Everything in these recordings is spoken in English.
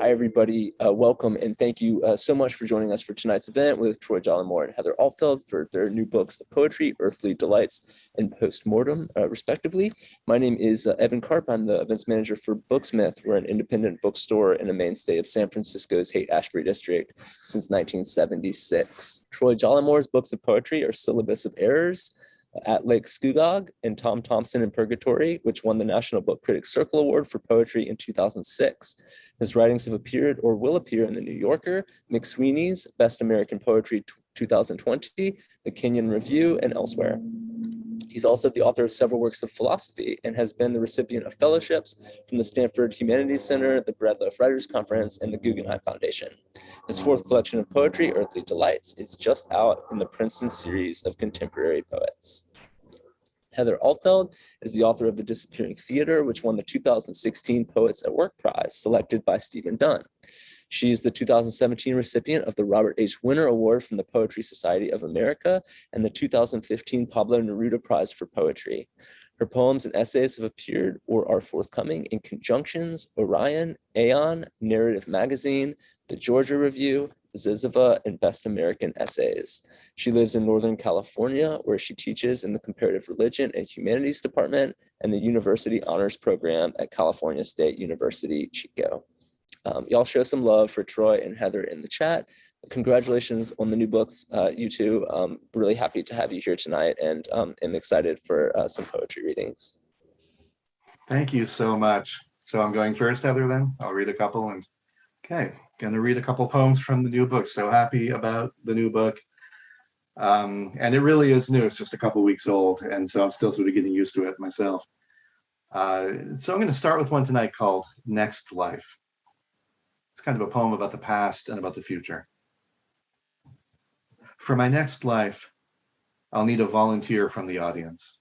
Hi, everybody. Welcome, and thank you so much for joining us for tonight's event with Troy Jollimore and Heather Altfeld for their new books of poetry, Earthly Delights and Post-Mortem, respectively. My name is Evan Karp. I'm the events manager for Booksmith. We're an independent bookstore and a mainstay of San Francisco's Haight-Ashbury district since 1976. Troy Jollimore's books of poetry are Syllabus of Errors, At Lake Scugog, and Tom Thompson in Purgatory, which won the National Book Critics Circle Award for Poetry in 2006. His writings have appeared or will appear in The New Yorker, McSweeney's Best American Poetry 2020, The Kenyon Review, and elsewhere. He's also the author of several works of philosophy and has been the recipient of fellowships from the Stanford Humanities Center, the Breadloaf Writers Conference, and the Guggenheim Foundation. His fourth collection of poetry, Earthly Delights, is just out in the Princeton series of contemporary poets. Heather Altfeld is the author of The Disappearing Theater, which won the 2016 Poets at Work Prize, selected by Stephen Dunn. She is the 2017 recipient of the Robert H. Winter Award from the Poetry Society of America and the 2015 Pablo Neruda Prize for Poetry. Her poems and essays have appeared or are forthcoming in Conjunctions, Orion, Aeon, Narrative Magazine, The Georgia Review, Ziziva, and Best American Essays. She lives in Northern California, where she teaches in the Comparative Religion and Humanities Department and the University Honors Program at California State University, Chico. Y'all show some love for Troy and Heather in the chat. Congratulations on the new books, you two. Really happy to have you here tonight, and am excited for some poetry readings. Thank you so much. So I'm going first, Heather, then. I'll read a couple. And okay, going to read a couple poems from the new book. So happy about the new book. And it really is new. It's just a couple weeks old. And so I'm still sort of getting used to it myself. So I'm going to start with one tonight called Next Life. It's kind of a poem about the past and about the future. For my next life, I'll need a volunteer from the audience.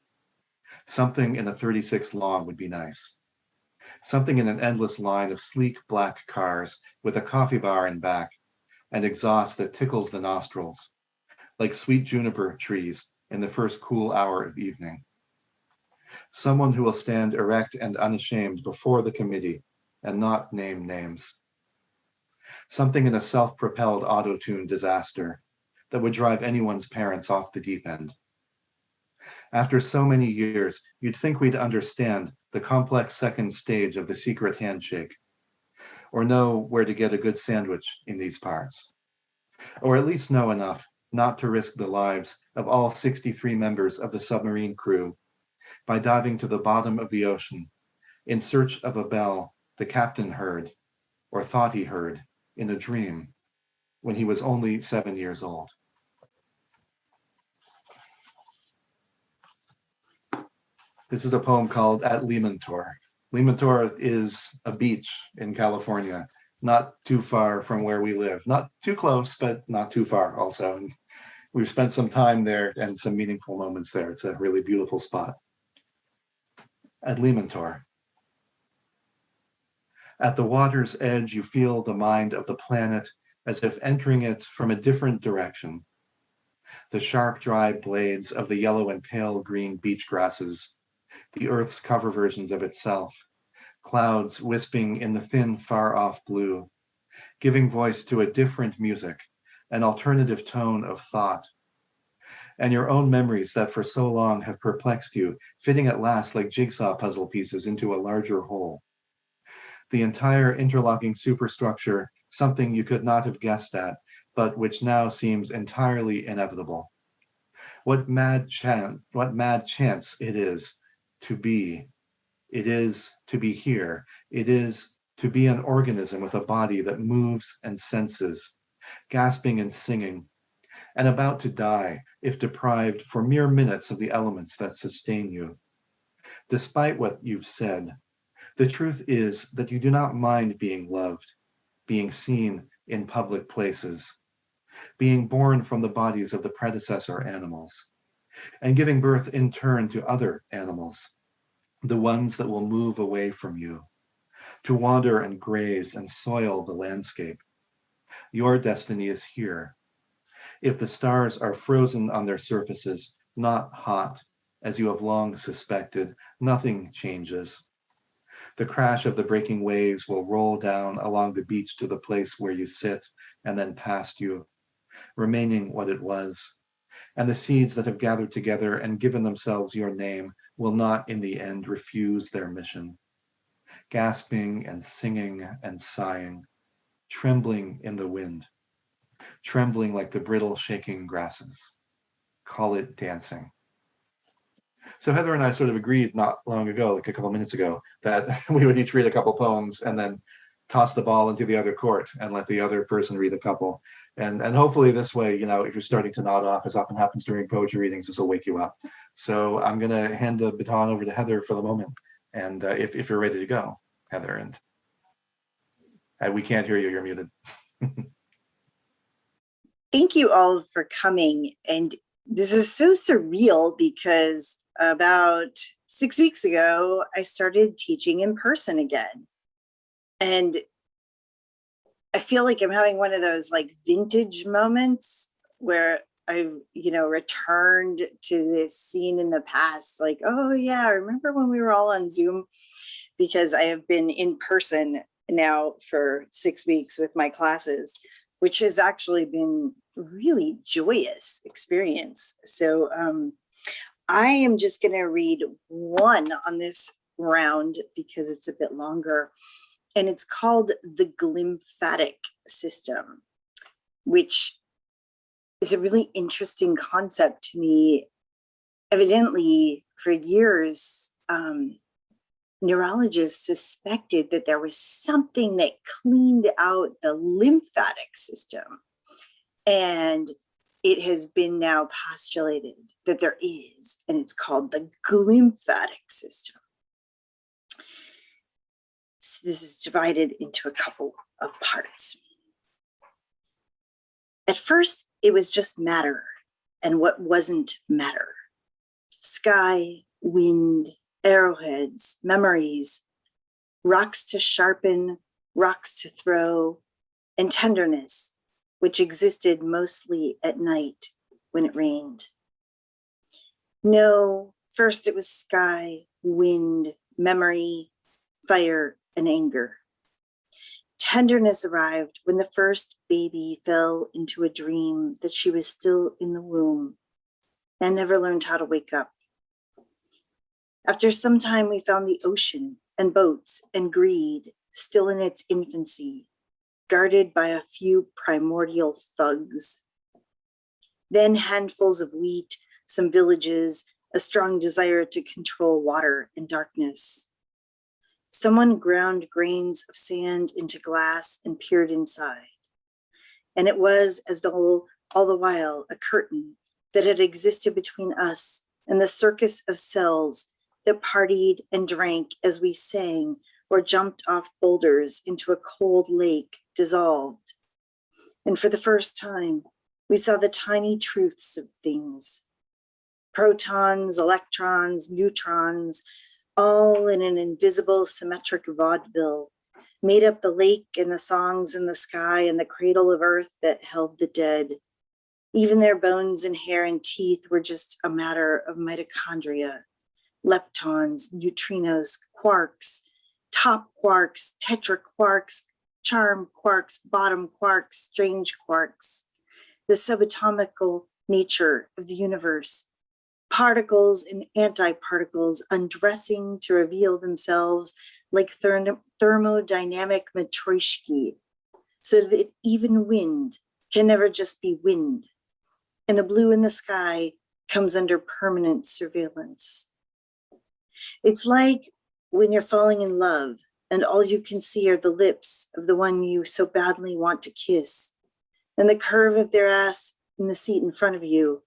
Something in a 36 long would be nice. Something in an endless line of sleek black cars with a coffee bar in back and exhaust that tickles the nostrils, like sweet juniper trees in the first cool hour of evening. Someone who will stand erect and unashamed before the committee and not name names. Something in a self-propelled auto-tune disaster that would drive anyone's parents off the deep end. After so many years, you'd think we'd understand the complex second stage of the secret handshake, or know where to get a good sandwich in these parts, or at least know enough not to risk the lives of all 63 members of the submarine crew by diving to the bottom of the ocean in search of a bell the captain heard, or thought he heard, in a dream when he was only 7 years old. This is a poem called At Limantor. Limantor is a beach in California, not too far from where we live. Not too close, but not too far also. And we've spent some time there and some meaningful moments there. It's a really beautiful spot. At Limantor. At the water's edge, you feel the mind of the planet as if entering it from a different direction. The sharp, dry blades of the yellow and pale green beach grasses, the Earth's cover versions of itself, clouds wisping in the thin, far-off blue, giving voice to a different music, an alternative tone of thought, and your own memories that for so long have perplexed you, fitting at last like jigsaw puzzle pieces into a larger whole. The entire interlocking superstructure, something you could not have guessed at, but which now seems entirely inevitable. What mad chance it is to be. It is to be here. It is to be an organism with a body that moves and senses, gasping and singing, and about to die if deprived for mere minutes of the elements that sustain you. Despite what you've said, the truth is that you do not mind being loved, being seen in public places, being born from the bodies of the predecessor animals, and giving birth in turn to other animals, the ones that will move away from you, to wander and graze and soil the landscape. Your destiny is here. If the stars are frozen on their surfaces, not hot, as you have long suspected, nothing changes. The crash of the breaking waves will roll down along the beach to the place where you sit and then past you, remaining what it was. And the seeds that have gathered together and given themselves your name will not in the end refuse their mission. Gasping and singing and sighing, trembling in the wind, trembling like the brittle shaking grasses. Call it dancing. So Heather and I sort of agreed not long ago, like a couple minutes ago, that we would each read a couple poems and then toss the ball into the other court and let the other person read a couple. And hopefully this way, if you're starting to nod off, as often happens during poetry readings, this will wake you up. So I'm going to hand the baton over to Heather for the moment. And if you're ready to go, Heather, and we can't hear you, you're muted. Thank you all for coming. And this is so surreal because about 6 weeks ago, I started teaching in person again. And I feel like I'm having one of those like vintage moments where I, returned to this scene in the past, like, oh yeah, I remember when we were all on Zoom, because I have been in person now for 6 weeks with my classes, which has actually been really joyous experience. So I am just going to read one on this round because it's a bit longer, and it's called The Glymphatic System, which is a really interesting concept to me. Evidently, for years, neurologists suspected that there was something that cleaned out the lymphatic system. And it has been now postulated that there is, and it's called the glymphatic system. So this is divided into a couple of parts. At first, it was just matter and what wasn't matter. Sky, wind, arrowheads, memories, rocks to sharpen, rocks to throw, and tenderness, which existed mostly at night when it rained. No, first it was sky, wind, memory, fire, and anger. Tenderness arrived when the first baby fell into a dream that she was still in the womb and never learned how to wake up. After some time, we found the ocean and boats and greed still in its infancy, guarded by a few primordial thugs. Then handfuls of wheat, some villages, a strong desire to control water and darkness. Someone ground grains of sand into glass and peered inside. And it was as though all the while a curtain that had existed between us and the circus of cells that partied and drank as we sang or jumped off boulders into a cold lake dissolved. And for the first time, we saw the tiny truths of things. Protons, electrons, neutrons, all in an invisible symmetric vaudeville, made up the lake and the songs in the sky and the cradle of earth that held the dead. Even their bones and hair and teeth were just a matter of mitochondria, leptons, neutrinos, quarks, top quarks, tetraquarks, charm quarks, bottom quarks, strange quarks, the subatomical nature of the universe, particles and antiparticles undressing to reveal themselves like thermodynamic matryoshki, so that even wind can never just be wind, and the blue in the sky comes under permanent surveillance. It's like when you're falling in love and all you can see are the lips of the one you so badly want to kiss, and the curve of their ass in the seat in front of you.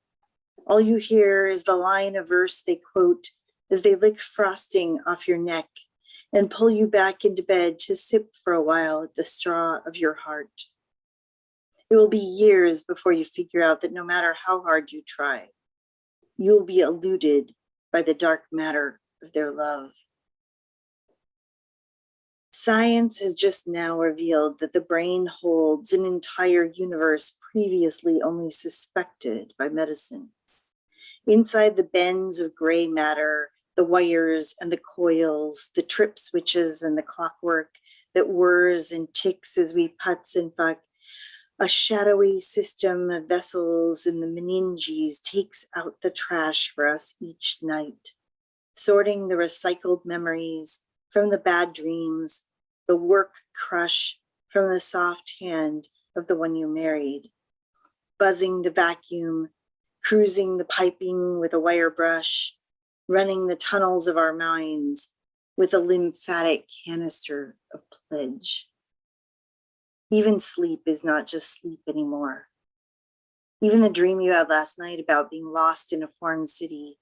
All you hear is the line of verse they quote as they lick frosting off your neck and pull you back into bed to sip for a while at the straw of your heart. It will be years before you figure out that no matter how hard you try, you'll be eluded by the dark matter of their love. Science has just now revealed that the brain holds an entire universe previously only suspected by medicine. Inside the bends of gray matter, the wires and the coils, the trip switches and the clockwork that whirs and ticks as we putz and fuck. A shadowy system of vessels in the meninges takes out the trash for us each night, sorting the recycled memories from the bad dreams, the work crush from the soft hand of the one you married, buzzing the vacuum, cruising the piping with a wire brush, running the tunnels of our minds with a lymphatic canister of pledge. Even sleep is not just sleep anymore. Even the dream you had last night about being lost in a foreign city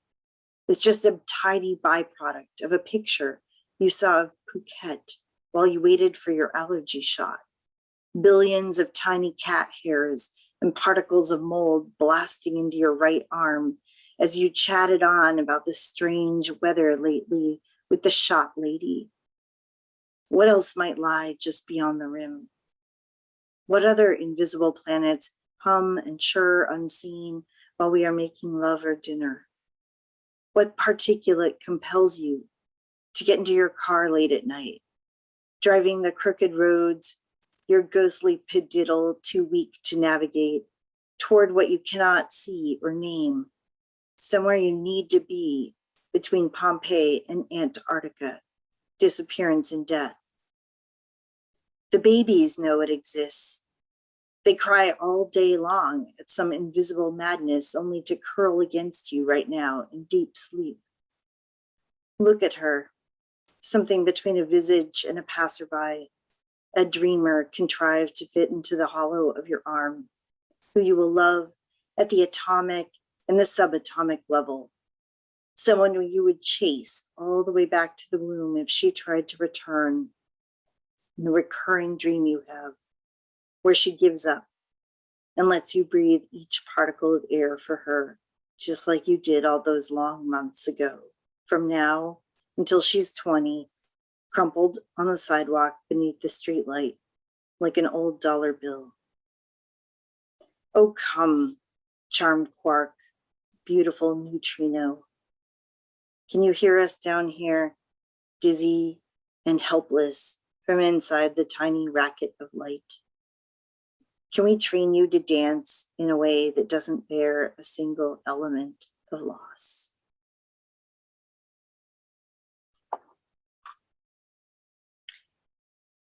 is just a tidy byproduct of a picture you saw of Phuket while you waited for your allergy shot. Billions of tiny cat hairs and particles of mold blasting into your right arm as you chatted on about the strange weather lately with the shot lady. What else might lie just beyond the rim? What other invisible planets hum and churr unseen while we are making love or dinner? What particulate compels you to get into your car late at night, driving the crooked roads, your ghostly pediddle too weak to navigate, toward what you cannot see or name, somewhere you need to be between Pompeii and Antarctica, disappearance and death? The babies know it exists. They cry all day long at some invisible madness only to curl against you right now in deep sleep. Look at her, something between a visage and a passerby, a dreamer contrived to fit into the hollow of your arm, who you will love at the atomic and the subatomic level, someone who you would chase all the way back to the womb if she tried to return. The recurring dream you have, where she gives up and lets you breathe each particle of air for her, just like you did all those long months ago, from now until she's 20, crumpled on the sidewalk beneath the streetlight like an old dollar bill. Oh, come, charmed quark, beautiful neutrino. Can you hear us down here, dizzy and helpless, from inside the tiny racket of light? Can we train you to dance in a way that doesn't bear a single element of loss?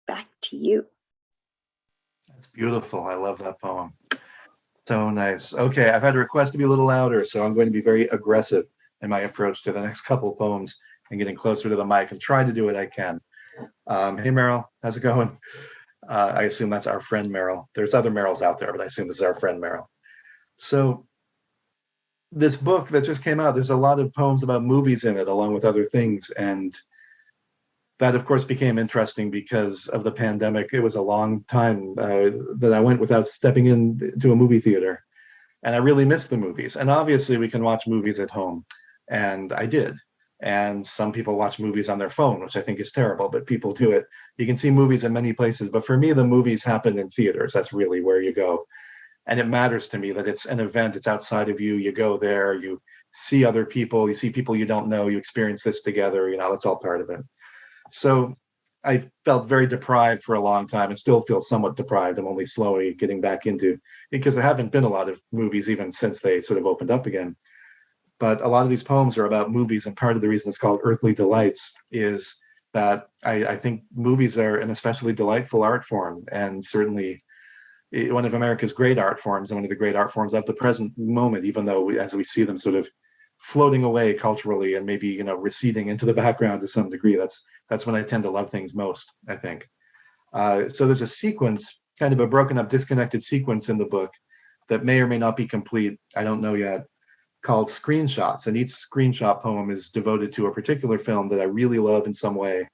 Back to you. That's beautiful. I love that poem. So nice. Okay, I've had a request to be a little louder, so I'm going to be very aggressive in my approach to the next couple poems and getting closer to the mic and try to do what I can. Hey, Meryl, how's it going? I assume that's our friend Meryl. There's other Meryls out there, but I assume this is our friend Meryl. So this book that just came out, there's a lot of poems about movies in it, along with other things. And that, of course, became interesting because of the pandemic. It was a long time that I went without stepping into a movie theater. And I really missed the movies. And obviously, we can watch movies at home. And I did. And some people watch movies on their phone, which I think is terrible, but people do it. You can see movies in many places, but for me, the movies happen in theaters. That's really where you go. And it matters to me that it's an event, it's outside of you, you go there, you see other people, you see people you don't know, you experience this together, that's all part of it. So I felt very deprived for a long time and still feel somewhat deprived. I'm only slowly getting back into, because there haven't been a lot of movies even since they sort of opened up again. But a lot of these poems are about movies, and part of the reason it's called Earthly Delights is that I think movies are an especially delightful art form, and certainly one of America's great art forms, and one of the great art forms of the present moment, even though as we see them sort of floating away culturally and maybe receding into the background to some degree, that's when I tend to love things most, I think. So there's a sequence, kind of a broken up, disconnected sequence in the book that may or may not be complete, I don't know yet, called Screenshots, and each screenshot poem is devoted to a particular film that I really love in some way.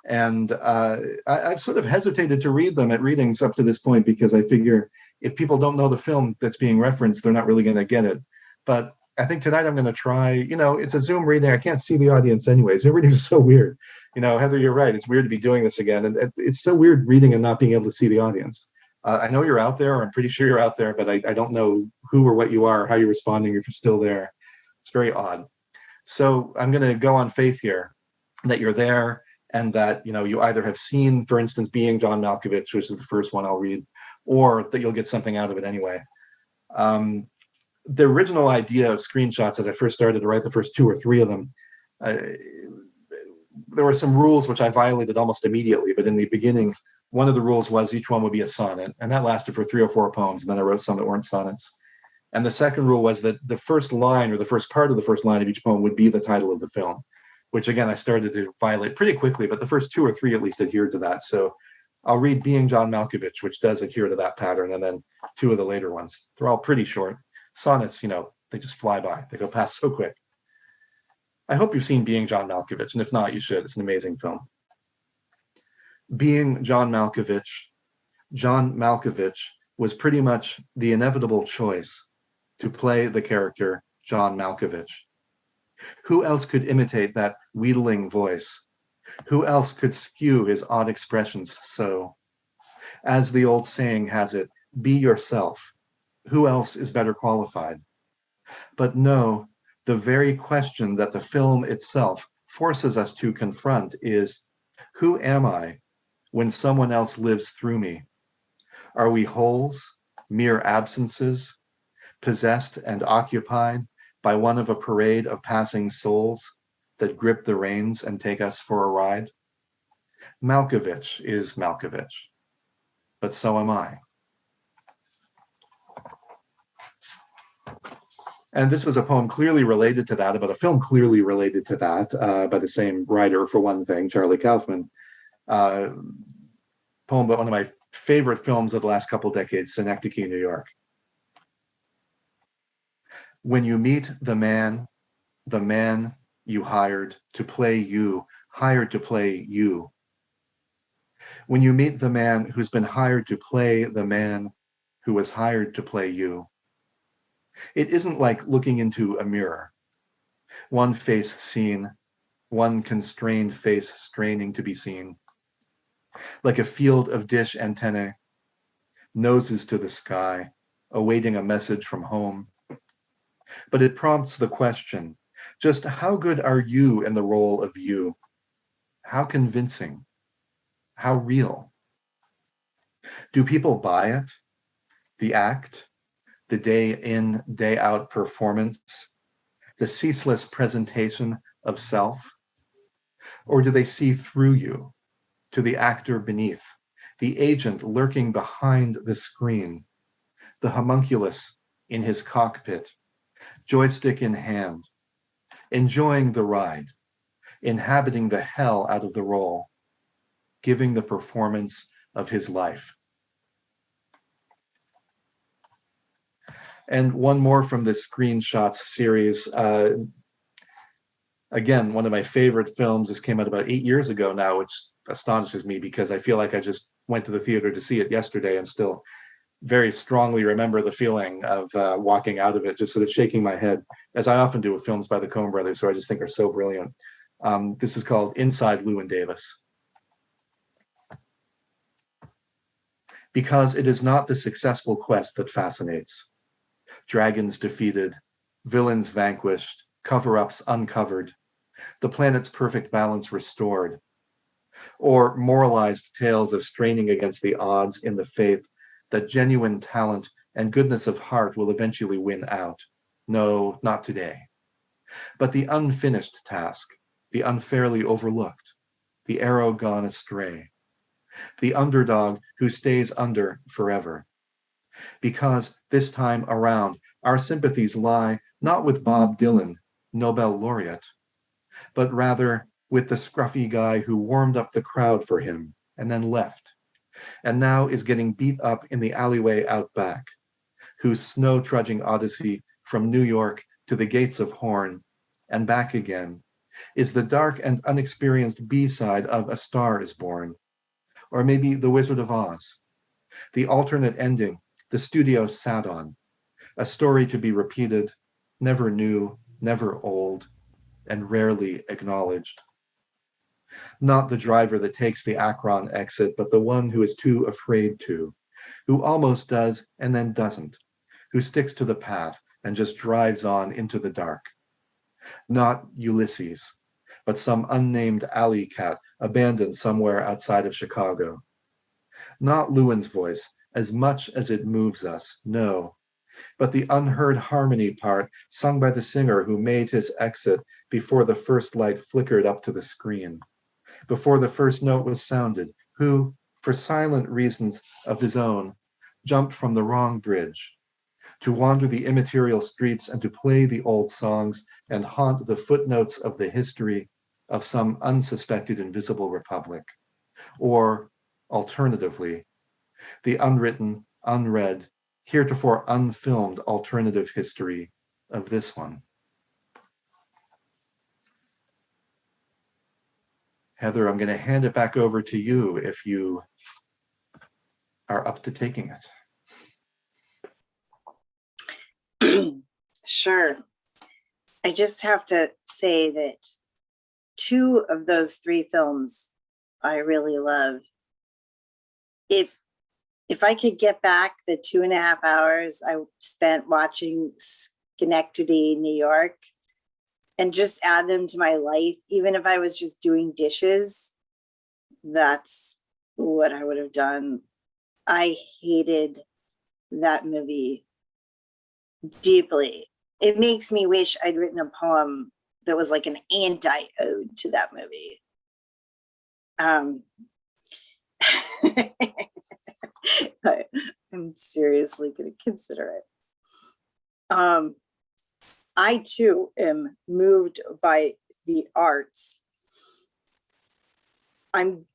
And I've sort of hesitated to read them at readings up to this point because I figure if people don't know the film that's being referenced, they're not really going to get it. But I think tonight I'm going to try, it's a Zoom reading. I can't see the audience anyway. Zoom readings are so weird. Heather, you're right. It's weird to be doing this again. And it's so weird reading and not being able to see the audience. I know you're out there, or I'm pretty sure you're out there, but I don't know who or what you are, how you're responding, if you're still there. It's very odd. So I'm going to go on faith here that you're there, and that you either have seen, for instance, Being John Malkovich, which is the first one I'll read, or that you'll get something out of it anyway. The original idea of screenshots, as I first started to write the first 2 or 3 of them, there were some rules which I violated almost immediately. But in the beginning, one of the rules was each one would be a sonnet, and that lasted for 3 or 4 poems. And then I wrote some that weren't sonnets. And the second rule was that the first line, or the first part of the first line of each poem, would be the title of the film, which again, I started to violate pretty quickly, but the first 2 or 3 at least adhered to that. So I'll read Being John Malkovich, which does adhere to that pattern, and then 2 of the later ones. They're all pretty short. Sonnets, they just fly by. They go past so quick. I hope you've seen Being John Malkovich, and if not, you should. It's an amazing film. Being John Malkovich was pretty much the inevitable choice to play the character John Malkovich. Who else could imitate that wheedling voice? Who else could skew his odd expressions so? As the old saying has it, be yourself. Who else is better qualified? But no, the very question that the film itself forces us to confront is, who am I when someone else lives through me? Are we wholes, mere absences, possessed and occupied by one of a parade of passing souls that grip the reins and take us for a ride? Malkovich is Malkovich, but so am I. And this is a poem clearly related to that, about a film clearly related to that, by the same writer, for one thing, Charlie Kaufman. Poem about one of my favorite films of the last couple decades, Synecdoche, New York. When you meet the man you hired to play you, when you meet the man who's been hired to play the man who was hired to play you, it isn't like looking into a mirror. One face seen, one constrained face straining to be seen. Like a field of dish antennae, noses to the sky, awaiting a message from home. But it prompts the question, just how good are you in the role of you? How convincing? How real? Do people buy it? The act? The day in, day out performance, the ceaseless presentation of self? Or do they see through you to the actor beneath, the agent lurking behind the screen, the homunculus in his cockpit, joystick in hand, enjoying the ride, inhabiting the hell out of the role, giving the performance of his life? And one more from this Screenshots series. Again, one of my favorite films. This came out about 8 years ago now, which astonishes me because I feel like I just went to the theater to see it yesterday and still very strongly remember the feeling of walking out of it, just sort of shaking my head, as I often do with films by the Coen brothers, who I just think are so brilliant. This is called Inside Llewyn Davis. Because it is not the successful quest that fascinates. Dragons defeated, villains vanquished, cover-ups uncovered, the planet's perfect balance restored, or moralized tales of straining against the odds in the faith that genuine talent and goodness of heart will eventually win out. No, not today. But the unfinished task, the unfairly overlooked, the arrow gone astray, the underdog who stays under forever. Because this time around, our sympathies lie not with Bob Dylan, Nobel laureate, but rather with the scruffy guy who warmed up the crowd for him and then left, and now is getting beat up in the alleyway out back, whose snow-trudging odyssey from New York to the gates of Horn and back again is the dark and unexperienced B-side of A Star is Born, or maybe The Wizard of Oz, the alternate ending the studio sat on, a story to be repeated, never new, never old, and rarely acknowledged. Not the driver that takes the Akron exit, but the one who is too afraid to, who almost does and then doesn't, who sticks to the path and just drives on into the dark. Not Ulysses, but some unnamed alley cat abandoned somewhere outside of Chicago. Not Lewin's voice, as much as it moves us, no, but the unheard harmony part sung by the singer who made his exit before the first light flickered up to the screen, before the first note was sounded, who, for silent reasons of his own, jumped from the wrong bridge, to wander the immaterial streets and to play the old songs and haunt the footnotes of the history of some unsuspected invisible republic, or, alternatively, the unwritten, unread, heretofore unfilmed alternative history of this one. Heather, I'm going to hand it back over to you if you are up to taking it. Sure. I just have to say that 2 of those 3 films I really love. If I could get back the 2.5 hours I spent watching Schenectady, New York, and just add them to my life, even if I was just doing dishes, that's what I would have done. I hated that movie deeply. It makes me wish I'd written a poem that was like an anti-ode to that movie. I'm seriously going to consider it. I too am moved by the arts. I'm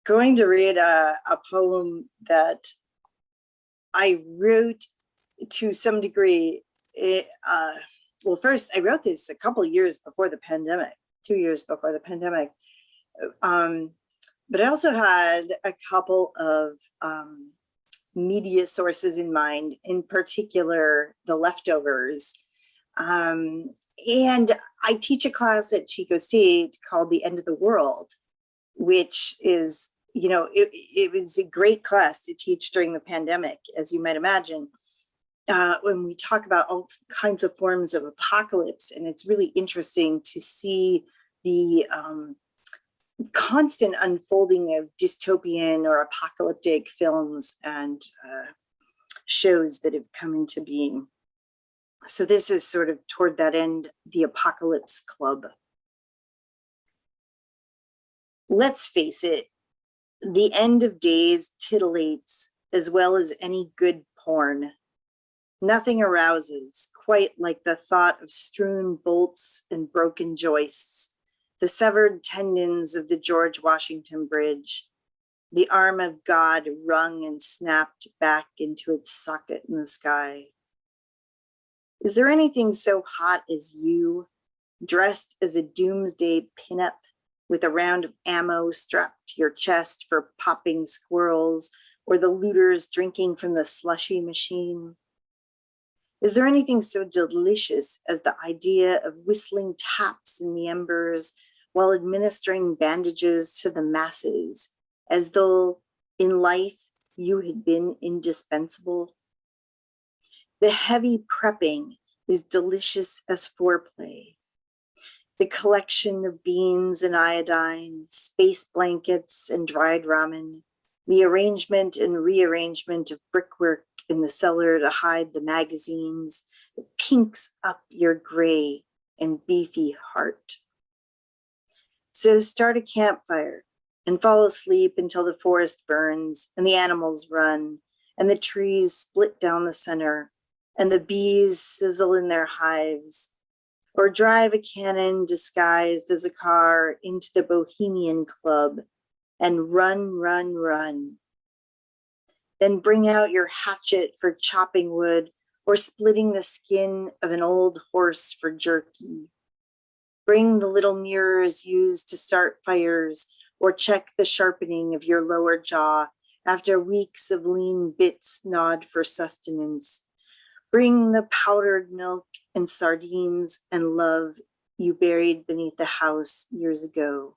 going to read a poem that I wrote to some degree. Well, first, I wrote this a couple of years before the pandemic, 2 years before the pandemic. But I also had a couple of media sources in mind, in particular, The Leftovers. And I teach a class at Chico State called The End of the World, which is, it was a great class to teach during the pandemic, as you might imagine. When we talk about all kinds of forms of apocalypse, and it's really interesting to see the constant unfolding of dystopian or apocalyptic films and shows that have come into being. So this is sort of toward that end, the Apocalypse Club. Let's face it, the end of days titillates as well as any good porn. Nothing arouses quite like the thought of strewn bolts and broken joists, the severed tendons of the George Washington Bridge, the arm of God wrung and snapped back into its socket in the sky. Is there anything so hot as you, dressed as a doomsday pinup with a round of ammo strapped to your chest for popping squirrels or the looters drinking from the slushy machine? Is there anything so delicious as the idea of whistling taps in the embers while administering bandages to the masses, as though in life you had been indispensable? The heavy prepping is delicious as foreplay. The collection of beans and iodine, space blankets and dried ramen, the arrangement and rearrangement of brickwork in the cellar to hide the magazines, it pinks up your gray and beefy heart. So start a campfire and fall asleep until the forest burns and the animals run and the trees split down the center and the bees sizzle in their hives, or drive a cannon disguised as a car into the Bohemian Club and run, run, run. Then bring out your hatchet for chopping wood or splitting the skin of an old horse for jerky. Bring the little mirrors used to start fires or check the sharpening of your lower jaw after weeks of lean bits gnawed for sustenance. Bring the powdered milk and sardines and love you buried beneath the house years ago.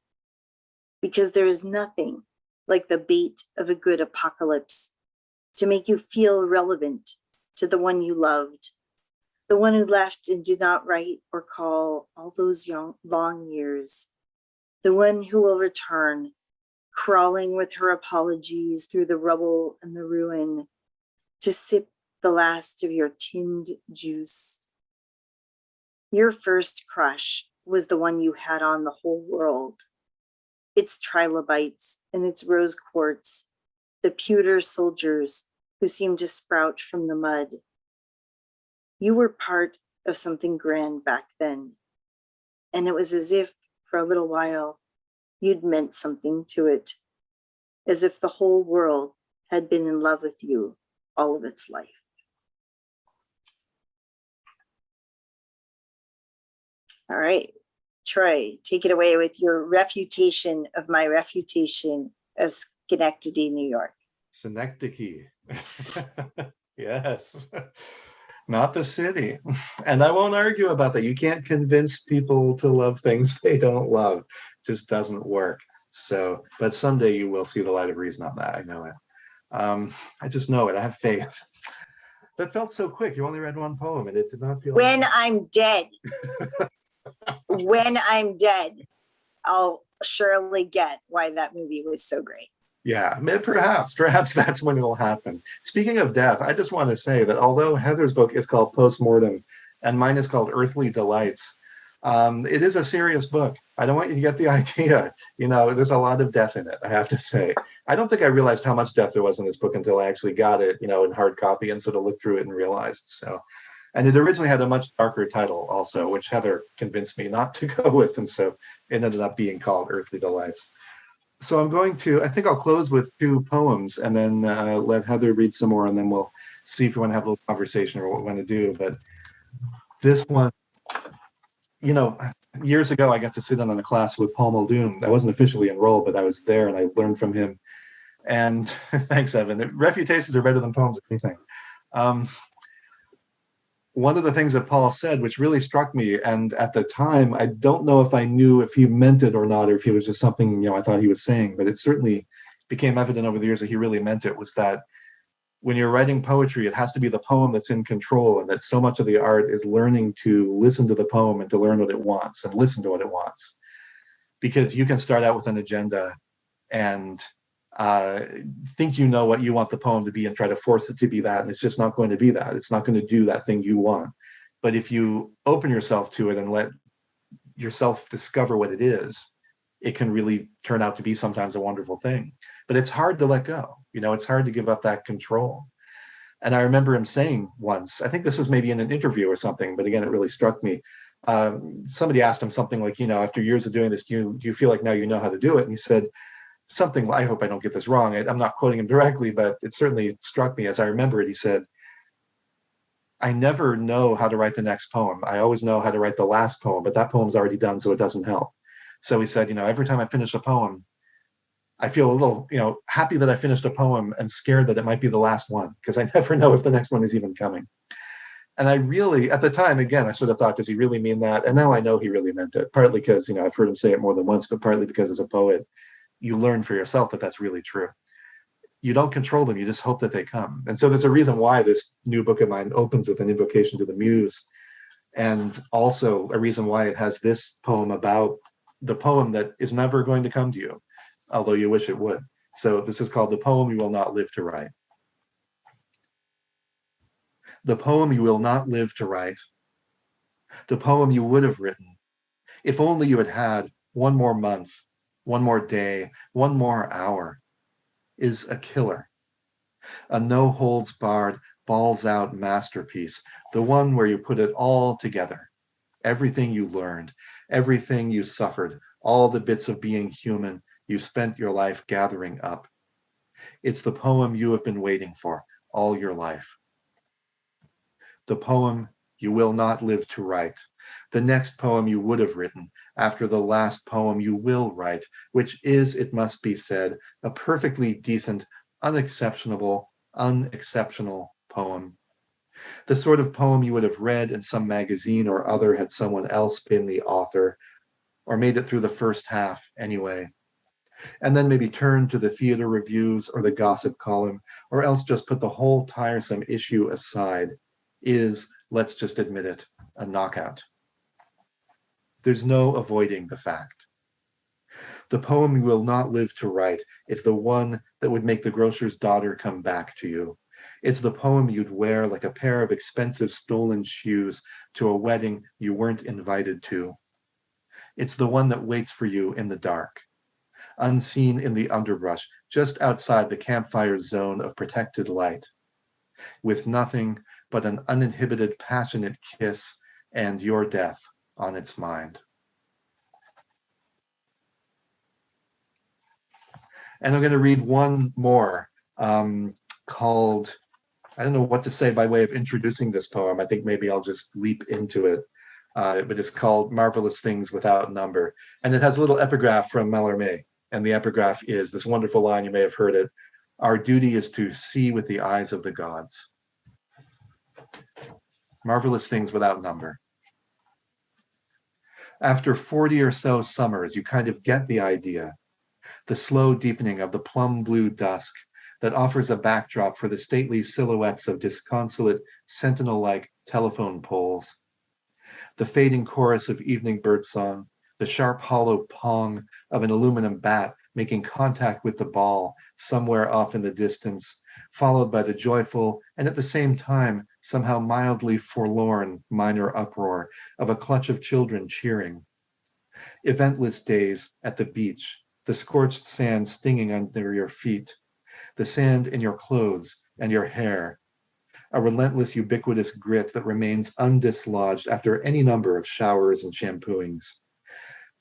Because there is nothing like the bait of a good apocalypse to make you feel relevant to the one you loved, the one who left and did not write or call all those long years, the one who will return, crawling with her apologies through the rubble and the ruin, to sip the last of your tinned juice. Your first crush was the one you had on the whole world. Its trilobites and its rose quartz, the pewter soldiers who seemed to sprout from the mud. You were part of something grand back then, and it was as if, for a little while, you'd meant something to it, as if the whole world had been in love with you all of its life. All right, Troy, take it away with your refutation of my refutation of Schenectady, New York. Synecdoche. Yes. Not the city. And I won't argue about that. You can't convince people to love things they don't love. It just doesn't work. So, but someday you will see the light of reason on that. I know it. I just know it. I have faith. That felt so quick. You only read one poem and it did not feel. When I'm dead. When I'm dead, I'll surely get why that movie was so great. Yeah, perhaps that's when it'll happen. Speaking of death, I just want to say that although Heather's book is called Post-Mortem and mine is called Earthly Delights, it is a serious book. I don't want you to get the idea. You know, there's a lot of death in it, I have to say. I don't think I realized how much death there was in this book until I actually got it, you know, in hard copy and sort of looked through it and realized. So, and it originally had a much darker title also, which Heather convinced me not to go with. And so it ended up being called Earthly Delights. So I think I'll close with two poems and then let Heather read some more, and then we'll see if we want to have a little conversation or what we want to do. But this one, you know, years ago, I got to sit in on a class with Paul Muldoon. I wasn't officially enrolled, but I was there and I learned from him. And thanks, Evan. Refutations are better than poems, if anything. One of the things that Paul said, which really struck me, and at the time, I don't know if I knew if he meant it or not, or if he was just something, you know, I thought he was saying, but it certainly became evident over the years that he really meant it, was that when you're writing poetry, it has to be the poem that's in control, and that so much of the art is learning to listen to the poem and to learn what it wants and listen to what it wants. Because you can start out with an agenda and think you know what you want the poem to be and try to force it to be that, and it's just not going to be that. It's not going to do that thing you want. But if you open yourself to it and let yourself discover what it is, it can really turn out to be sometimes a wonderful thing. But it's hard to let go. You know, it's hard to give up that control. And I remember him saying once, I think this was maybe in an interview or something, but again, it really struck me. Somebody asked him something like, you know, after years of doing this, do you feel like now you know how to do it? And he said something, I hope I don't get this wrong. I'm not quoting him directly, but it certainly struck me as I remember it. He said, I never know how to write the next poem. I always know how to write the last poem, but that poem's already done, so it doesn't help. So he said, you know, every time I finish a poem, I feel a little, you know, happy that I finished a poem and scared that it might be the last one, because I never know if the next one is even coming. And I really, at the time, again, I sort of thought, does he really mean that? And now I know he really meant it, partly because, you know, I've heard him say it more than once, but partly because as a poet, you learn for yourself that that's really true. You don't control them, you just hope that they come. And so there's a reason why this new book of mine opens with an invocation to the muse, and also a reason why it has this poem about the poem that is never going to come to you, although you wish it would. So this is called The Poem You Will Not Live to Write. The poem you will not live to write, the poem you would have written, if only you had had one more month, one more day, one more hour, is a killer. A no-holds-barred, balls-out masterpiece, the one where you put it all together. Everything you learned, everything you suffered, all the bits of being human you spent your life gathering up. It's the poem you have been waiting for all your life. The poem you will not live to write. The next poem you would have written after the last poem you will write, which is, it must be said, a perfectly decent, unexceptional poem. The sort of poem you would have read in some magazine or other had someone else been the author, or made it through the first half anyway. And then maybe turn to the theater reviews or the gossip column, or else just put the whole tiresome issue aside, is let's just admit it, a knockout. There's no avoiding the fact. The poem you will not live to write is the one that would make the grocer's daughter come back to you. It's the poem you'd wear like a pair of expensive stolen shoes to a wedding you weren't invited to. It's the one that waits for you in the dark, unseen in the underbrush, just outside the campfire zone of protected light, with nothing but an uninhibited, passionate kiss and your death on its mind. And I'm going to read one more called, I don't know what to say by way of introducing this poem. I think maybe I'll just leap into it. But it's called Marvelous Things Without Number. And it has a little epigraph from Mallarmé. And the epigraph is this wonderful line, you may have heard it: "Our duty is to see with the eyes of the gods." Marvelous things without number. After 40 or so summers, you kind of get the idea. The slow deepening of the plum blue dusk that offers a backdrop for the stately silhouettes of disconsolate, sentinel-like telephone poles. The fading chorus of evening birdsong, the sharp hollow pong of an aluminum bat making contact with the ball somewhere off in the distance, followed by the joyful and at the same time somehow mildly forlorn minor uproar of a clutch of children cheering. Eventless days at the beach, the scorched sand stinging under your feet, the sand in your clothes and your hair, a relentless ubiquitous grit that remains undislodged after any number of showers and shampooings,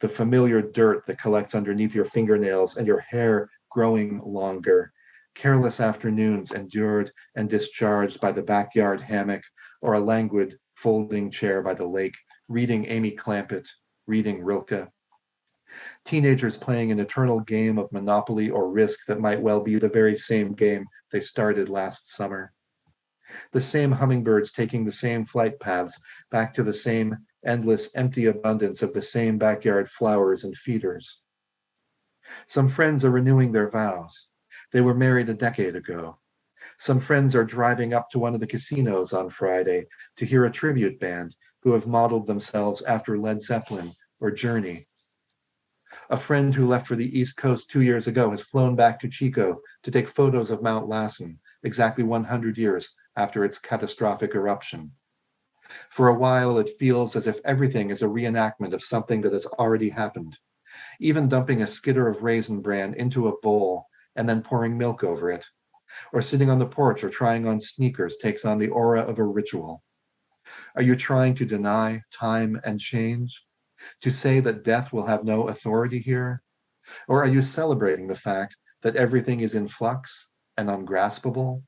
the familiar dirt that collects underneath your fingernails and your hair growing longer, careless afternoons endured and discharged by the backyard hammock or a languid folding chair by the lake, reading Amy Clampett, reading Rilke. Teenagers playing an eternal game of Monopoly or Risk that might well be the very same game they started last summer. The same hummingbirds taking the same flight paths back to the same endless empty abundance of the same backyard flowers and feeders. Some friends are renewing their vows. They were married a decade ago. Some friends are driving up to one of the casinos on Friday to hear a tribute band who have modeled themselves after Led Zeppelin or Journey. A friend who left for the East Coast 2 years ago has flown back to Chico to take photos of Mount Lassen, exactly 100 years after its catastrophic eruption. For a while, it feels as if everything is a reenactment of something that has already happened. Even dumping a skitter of raisin bran into a bowl and then pouring milk over it, or sitting on the porch or trying on sneakers takes on the aura of a ritual. Are you trying to deny time and change? To say that death will have no authority here? Or are you celebrating the fact that everything is in flux and ungraspable?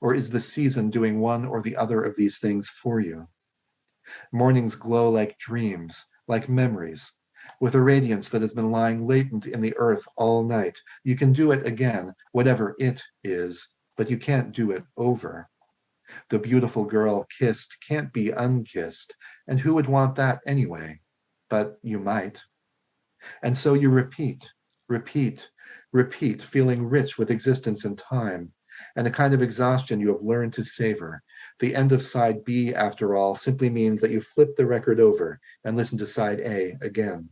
Or is the season doing one or the other of these things for you? Mornings glow like dreams, like memories, with a radiance that has been lying latent in the earth all night. You can do it again, whatever it is, but you can't do it over. The beautiful girl kissed can't be unkissed, and who would want that anyway? But you might. And so you repeat, repeat, repeat, feeling rich with existence and time, and a kind of exhaustion you have learned to savor. The end of side B, after all, simply means that you flip the record over and listen to side A again.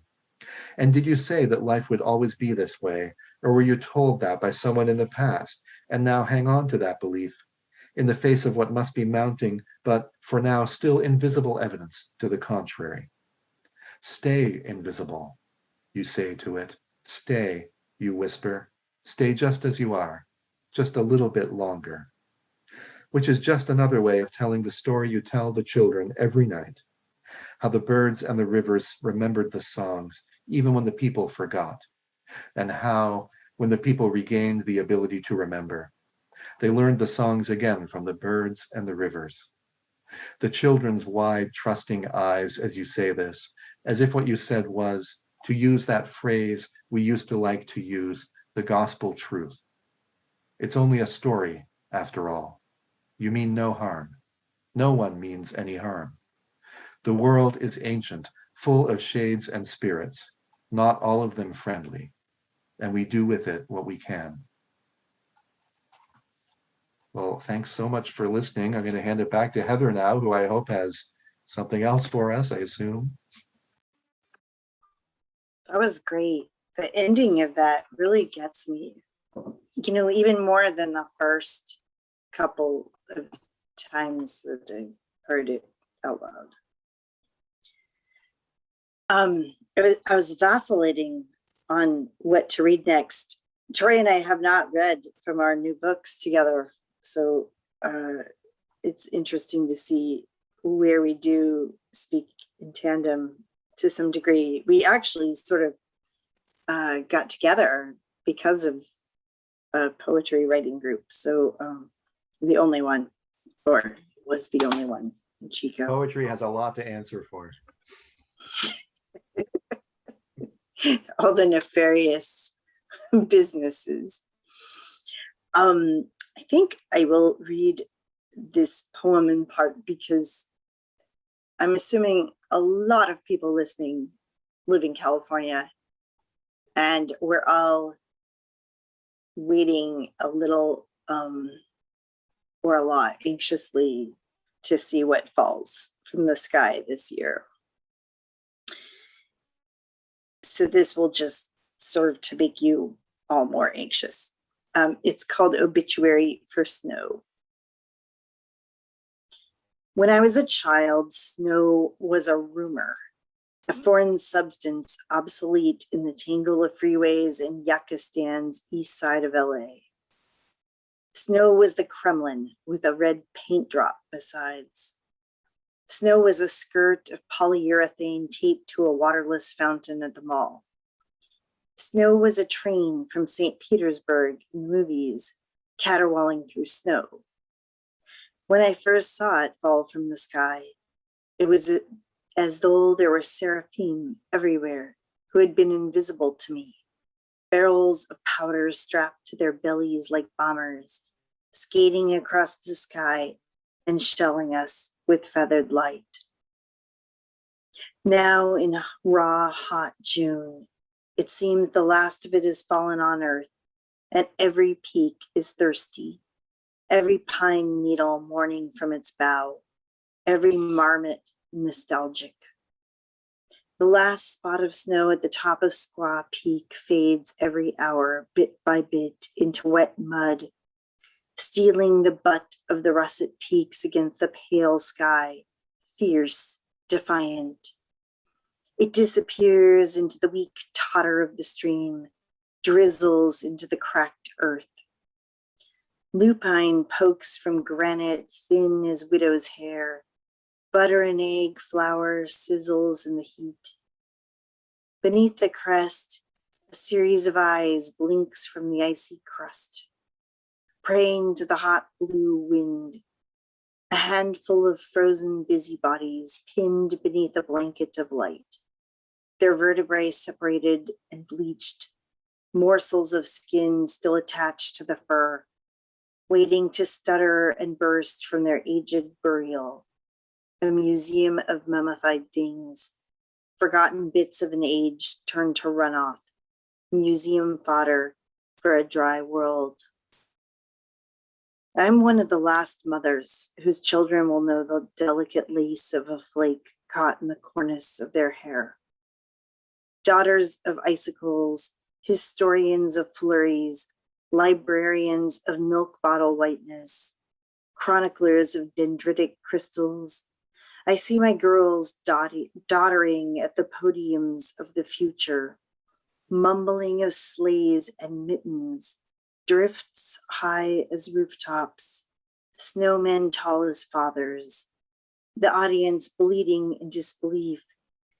And did you say that life would always be this way, or were you told that by someone in the past, and now hang on to that belief, in the face of what must be mounting, but for now still invisible evidence to the contrary? Stay invisible, you say to it. Stay, you whisper. Stay just as you are, just a little bit longer. Which is just another way of telling the story you tell the children every night. How the birds and the rivers remembered the songs, even when the people forgot. And how, when the people regained the ability to remember, they learned the songs again from the birds and the rivers. The children's wide, trusting eyes as you say this, as if what you said was, to use that phrase we used to like to use, the gospel truth. It's only a story, after all. You mean no harm. No one means any harm. The world is ancient, full of shades and spirits, not all of them friendly, and we do with it what we can. Well, thanks so much for listening. I'm going to hand it back to Heather now, who I hope has something else for us, I assume. That was great. The ending of that really gets me, even more than the first couple of times that I heard it out loud. I was vacillating on what to read next. Troy and I have not read from our new books together, so it's interesting to see where we do speak in tandem to some degree. We actually sort of got together because of a poetry writing group. So the only one, or was the only one in Chico. Poetry has a lot to answer for. All the nefarious businesses. I think I will read this poem in part because I'm assuming a lot of people listening live in California, and we're all waiting a little or a lot anxiously to see what falls from the sky this year. So this will just serve to make you all more anxious. It's called Obituary for Snow. When I was a child, snow was a rumor, a foreign substance obsolete in the tangle of freeways in Yakistan's east side of LA. Snow was the Kremlin with a red paint drop besides. Snow was a skirt of polyurethane taped to a waterless fountain at the mall. Snow was a train from St. Petersburg in the movies, caterwauling through snow. When I first saw it fall from the sky, it was as though there were seraphim everywhere who had been invisible to me, barrels of powder strapped to their bellies like bombers, skating across the sky and shelling us with feathered light. Now in raw, hot June, it seems the last of it has fallen on earth, and every peak is thirsty, every pine needle mourning from its bough, every marmot nostalgic. The last spot of snow at the top of Squaw Peak fades every hour, bit by bit, into wet mud, stealing the butt of the russet peaks against the pale sky, fierce, defiant. It disappears into the weak totter of the stream, drizzles into the cracked earth. Lupine pokes from granite thin as widow's hair. Butter and egg flour sizzles in the heat. Beneath the crest, a series of eyes blinks from the icy crust, praying to the hot blue wind. A handful of frozen busybodies pinned beneath a blanket of light, their vertebrae separated and bleached, morsels of skin still attached to the fur, waiting to stutter and burst from their aged burial. A museum of mummified things, forgotten bits of an age turned to runoff, museum fodder for a dry world. I'm one of the last mothers whose children will know the delicate lace of a flake caught in the cornice of their hair. Daughters of icicles, historians of flurries, librarians of milk bottle whiteness, chroniclers of dendritic crystals. I see my girls doddering at the podiums of the future, mumbling of sleighs and mittens, drifts high as rooftops, snowmen tall as fathers, the audience bleeding in disbelief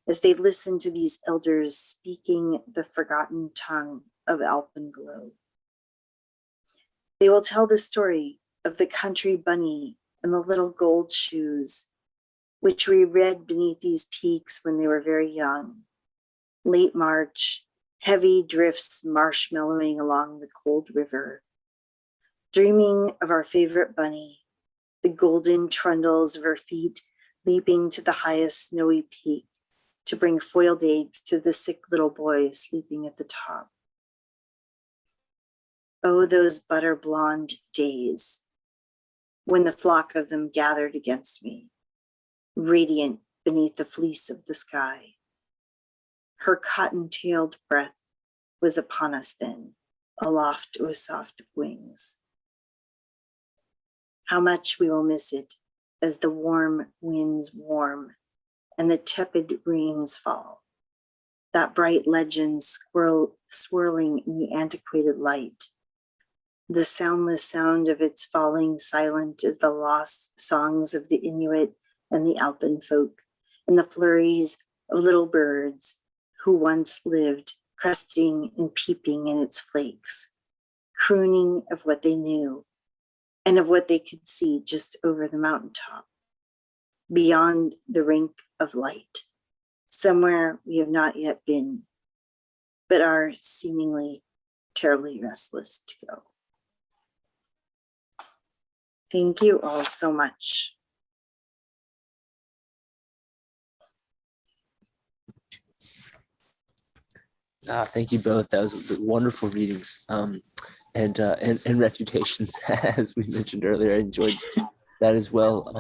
as they listen to these elders speaking the forgotten tongue of alpenglow. They will tell the story of the country bunny and the little gold shoes, which we read beneath these peaks when they were very young. Late March, heavy drifts marshmallowing along the cold river. Dreaming of our favorite bunny, the golden trundles of her feet leaping to the highest snowy peak to bring foiled eggs to the sick little boy sleeping at the top. Oh, those butter blonde days, when the flock of them gathered against me, radiant beneath the fleece of the sky. Her cotton-tailed breath was upon us then, aloft with soft wings. How much we will miss it as the warm winds warm and the tepid rains fall. That bright legend swirling in the antiquated light. The soundless sound of its falling silent as the lost songs of the Inuit and the Alpen folk, and the flurries of little birds who once lived cresting and peeping in its flakes, crooning of what they knew and of what they could see just over the mountaintop, beyond the rink of light, somewhere we have not yet been, but are seemingly terribly restless to go. Thank you all so much. Thank you both. That was wonderful readings and refutations, as we mentioned earlier. I enjoyed that as well.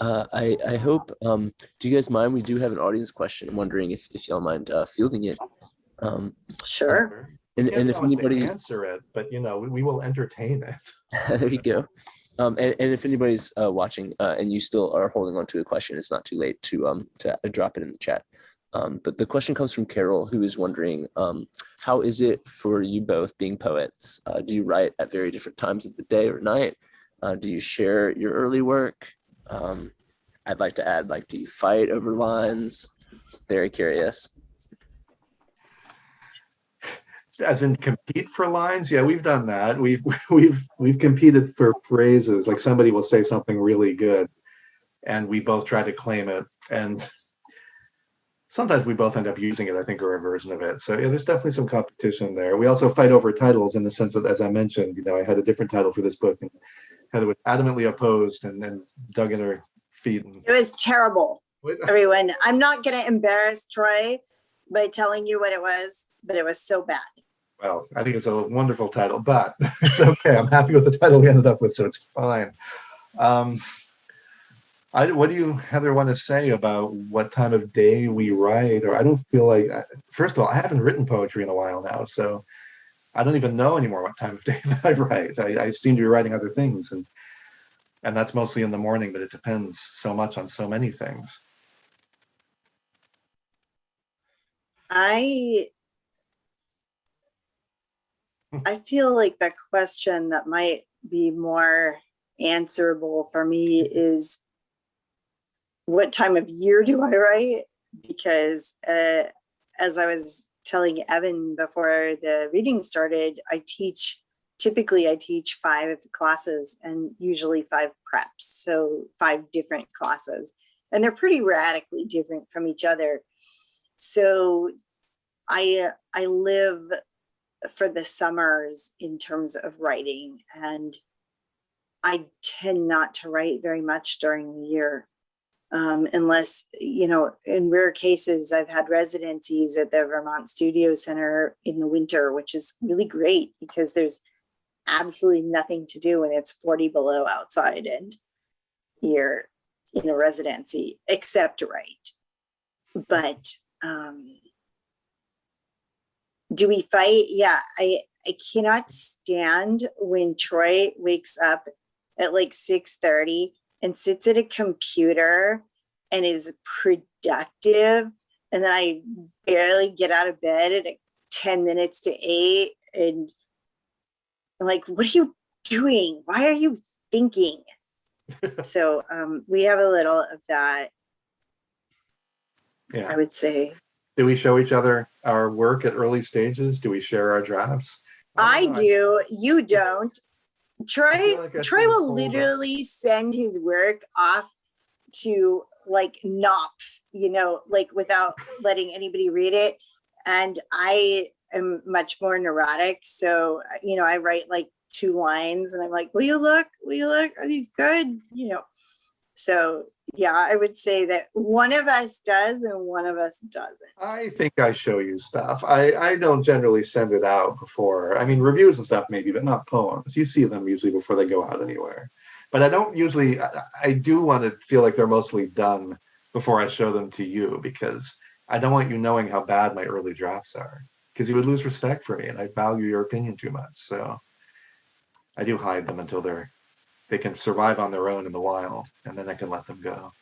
I hope, do you guys mind? We do have an audience question. I'm wondering if y'all mind fielding it. Sure. And if anybody answer it, but we will entertain it. there you go. And if anybody's watching and you still are holding on to a question, it's not too late to drop it in the chat. But the question comes from Carol, who is wondering, how is it for you both being poets? Do you write at very different times of the day or night? Do you share your early work? I'd like to add, do you fight over lines? Very curious. As in compete for lines? Yeah, we've done that. We've competed for phrases. Like somebody will say something really good, and we both try to claim it. And sometimes we both end up using it, I think, or a version of it. So yeah, there's definitely some competition there. We also fight over titles in the sense that, as I mentioned, I had a different title for this book, and Heather was adamantly opposed and then dug in her feet. It was terrible, everyone. I'm not going to embarrass Troy by telling you what it was, but it was so bad. Well, I think it's a wonderful title, but it's okay. I'm happy with the title we ended up with, so it's fine. What do you, Heather, want to say about what time of day we write? Or I don't feel like, first of all, I haven't written poetry in a while now, so I don't even know anymore what time of day that I write. I seem to be writing other things, and that's mostly in the morning, but it depends so much on so many things. I feel like the question that might be more answerable for me is, what time of year do I write? Because as I was telling Evan before the reading started, typically I teach 5 classes and usually 5 preps, so 5 different classes, and they're pretty radically different from each other. So I live for the summers in terms of writing, and I tend not to write very much during the year. Unless, in rare cases, I've had residencies at the Vermont Studio Center in the winter, which is really great because there's absolutely nothing to do when it's 40 below outside and you're in a residency except write. But do we fight? Yeah, I cannot stand when Troy wakes up at 6:30 and sits at a computer and is productive. And then I barely get out of bed at 10 minutes to 8. And I'm like, what are you doing? Why are you thinking? So we have a little of that, yeah. I would say. Do we show each other our work at early stages? Do we share our drafts? I do. You don't. Troy will literally send his work off to Knopf, without letting anybody read it. And I am much more neurotic. So, I write 2 lines and I'm like, will you look? Are these good? So yeah, I would say that one of us does and one of us doesn't. I think I show you stuff. I don't generally send it out before. I mean, reviews and stuff maybe, but not poems. You see them usually before they go out anywhere. But I don't usually, I do want to feel like they're mostly done before I show them to you, because I don't want you knowing how bad my early drafts are, because you would lose respect for me and I value your opinion too much. So I do hide them until they can survive on their own in the wild, and then I can let them go.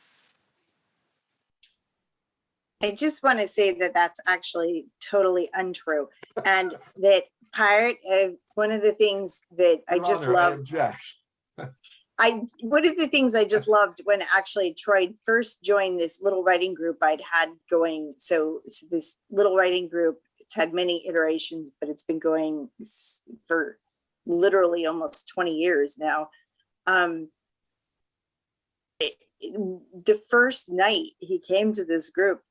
I just want to say that that's actually totally untrue. And that part of one of the things that I just loved, one of the things I just loved when actually Troy first joined this little writing group I'd had going. So this little writing group, it's had many iterations, but it's been going for literally almost 20 years now. The first night he came to this group,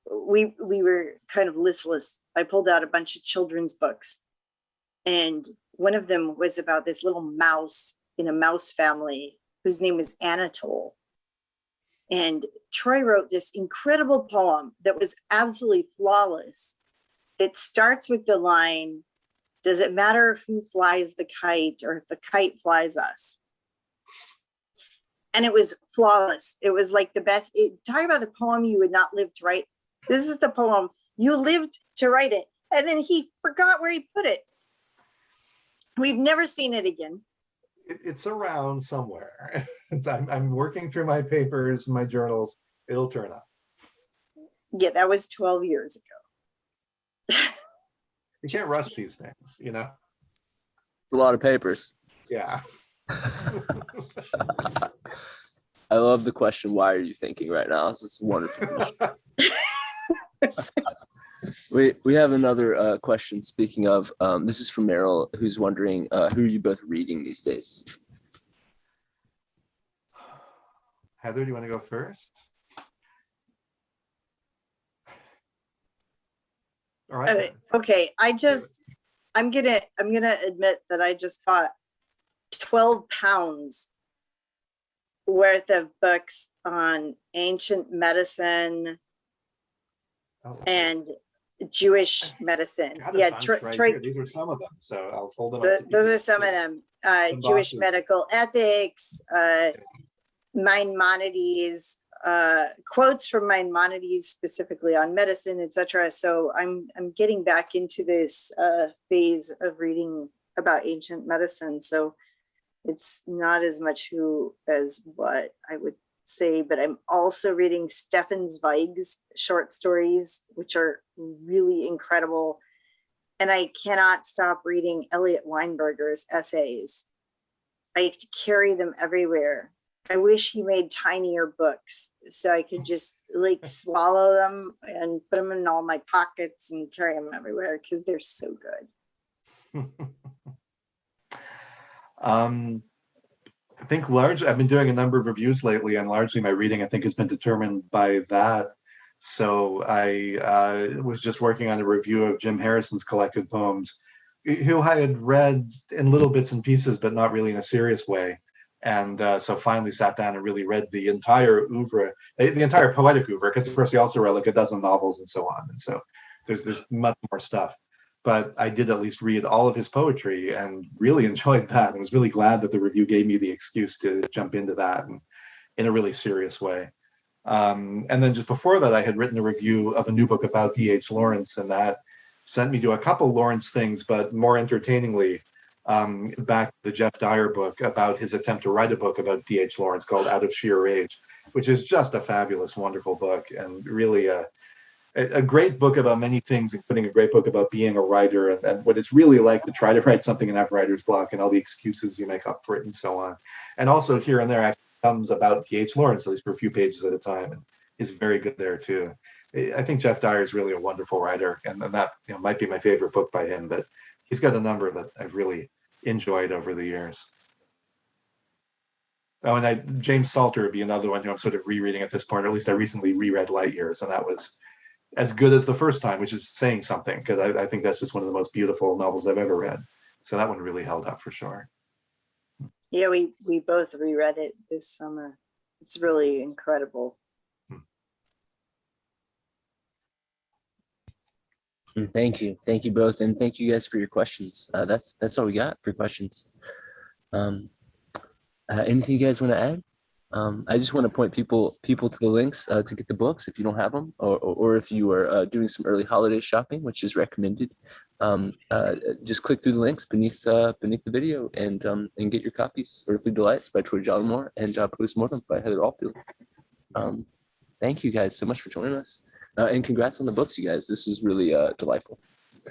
we were kind of listless. I pulled out a bunch of children's books, and one of them was about this little mouse in a mouse family whose name is Anatole. And Troy wrote this incredible poem that was absolutely flawless. It starts with the line, "Does it matter who flies the kite or if the kite flies us?" And it was flawless. It was like the best. Talk about the poem you would not live to write. This is the poem you lived to write it. And then he forgot where he put it. We've never seen it again. It's around somewhere. I'm working through my papers, my journals. It'll turn up. Yeah, that was 12 years ago. You can't rush these things, you know? A lot of papers. Yeah. I love the question, why are you thinking right now? This is wonderful. We have another question. Speaking of, this is from Meryl, who's wondering, who are you both reading these days? Heather, do you want to go first? All right. Okay, I'm gonna admit that I just bought 12 pounds worth of books on ancient medicine and Jewish medicine. Yeah, Troy, these are some of them, so I'll hold them up. Those are some of them. Jewish medical ethics, Maimonides, quotes from Maimonides specifically on medicine, etc. So I'm getting back into this phase of reading about ancient medicine. So it's not as much who as what I would say, but I'm also reading Stefan Zweig's short stories, which are really incredible. And I cannot stop reading Elliot Weinberger's essays. I carry them everywhere. I wish he made tinier books so I could just like swallow them and put them in all my pockets and carry them everywhere because they're so good. I think largely, I've been doing a number of reviews lately, and largely my reading, I think, has been determined by that. So I was just working on a review of Jim Harrison's collected poems, who I had read in little bits and pieces, but not really in a serious way. And so finally sat down and really read the entire oeuvre, the entire poetic oeuvre, because of course he also wrote like a dozen novels and so on. And so there's much more stuff. But I did at least read all of his poetry and really enjoyed that. I was really glad that the review gave me the excuse to jump into that and in a really serious way. And then just before that, I had written a review of a new book about D.H. Lawrence, and that sent me to a couple Lawrence things, but more entertainingly, back to the Jeff Dyer book about his attempt to write a book about D.H. Lawrence called Out of Sheer Rage, which is just a fabulous, wonderful book, and really a great book about many things, including a great book about being a writer and what it's really like to try to write something and have writer's block and all the excuses you make up for it and so on. And also here and there actually comes about D.H. Lawrence, at least for a few pages at a time, and is very good there too. I think Jeff Dyer is really a wonderful writer, and that might be my favorite book by him, but he's got a number that I've really enjoyed over the years. Oh, and James Salter would be another one who I'm sort of rereading at this point, or at least I recently reread Light Years, and that was as good as the first time, which is saying something, because I think that's just one of the most beautiful novels I've ever read. So that one really held up for sure. Yeah, we both reread it this summer. It's really incredible. Thank you both, and thank you guys for your questions. That's all we got for questions. Anything you guys want to add? I just want to point people to the links to get the books if you don't have them, or if you are doing some early holiday shopping, which is recommended. Just click through the links beneath the video and get your copies. Earthly Delights by Troy Jollimore and Post-Mortem by Heather Altfeld. Thank you guys so much for joining us, and congrats on the books, you guys. This was really delightful.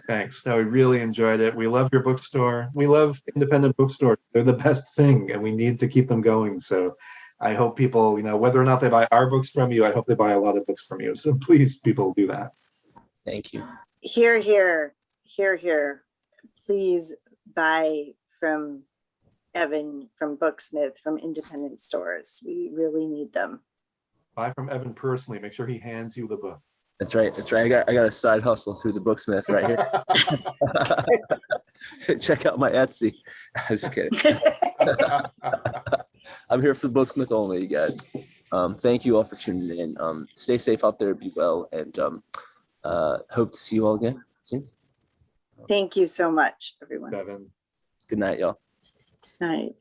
Thanks. No, we really enjoyed it. We love your bookstore. We love independent bookstores. They're the best thing, and we need to keep them going. So I hope people, whether or not they buy our books from you, I hope they buy a lot of books from you. So please, people, do that. Thank you. Here, here, here, here. Please buy from Evan, from Booksmith, from independent stores. We really need them. Buy from Evan personally. Make sure he hands you the book. That's right. That's right. I got a side hustle through the Booksmith right here. Check out my Etsy. I'm just kidding. I'm here for the Booksmith only, you guys. Thank you all for tuning in. Stay safe out there, be well, and hope to see you all again soon. Thank you so much, everyone. Evan. Good night, y'all. Night.